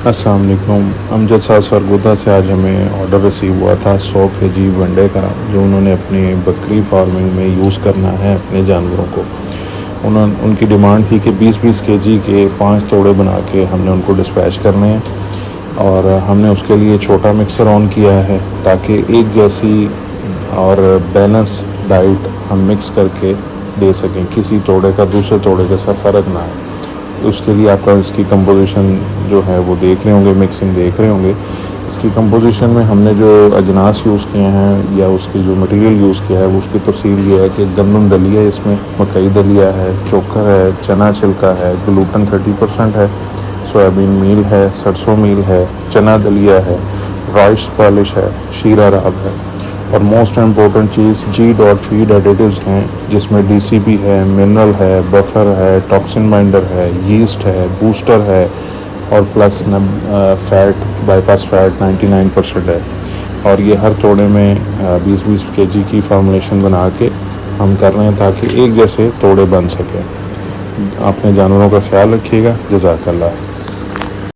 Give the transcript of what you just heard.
السلام علیکم. امجد صاحب سرگودا سے آج ہمیں آرڈر ریسیو ہوا تھا 100 kg ونڈے کا، جو انہوں نے اپنی بکری فارمنگ میں یوز کرنا ہے اپنے جانوروں کو. ان کی ڈیمانڈ تھی کہ 20 kg کے 5 توڑے بنا کے ہم نے ان کو ڈسپیچ کرنے ہیں، اور ہم نے اس کے لیے چھوٹا مکسر آن کیا ہے تاکہ ایک جیسی اور بیلنس ڈائٹ ہم مکس کر کے دے سکیں، کسی توڑے کا دوسرے توڑے کے ساتھ فرق نہ آئے. اس کے لیے آپ کا اس کی کمپوزیشن جو ہے وہ دیکھ رہے ہوں گے، مکسنگ دیکھ رہے ہوں گے. اس کی کمپوزیشن میں ہم نے جو اجناس یوز کیے ہیں یا اس کی جو مٹیریل یوز کیا ہے وہ اس کی تفصیل یہ ہے کہ گندم دلیا ہے، اس میں مکئی دلیا ہے، چوکر ہے، چنا چھلکا ہے، گلوٹن 30% ہے، سویابین میل ہے، سرسوں میل ہے، چنا دلیا ہے، رائس پالش ہے، شیرہ راب ہے، اور موسٹ امپورٹنٹ چیز جیڈ اور فیڈ ایڈیٹیوز ہیں، جس میں DCP ہے، منرل ہے، بفر ہے، ٹاکسن بائنڈر ہے، یسٹ ہے، بوسٹر ہے، اور plus fat bypass fat 99% ہے. اور یہ ہر توڑے میں 20 kg کی فارمولیشن بنا کے ہم کر رہے ہیں تاکہ ایک جیسے توڑے بن سکیں. اپنے جانوروں کا خیال رکھیے گا. جزاک اللہ.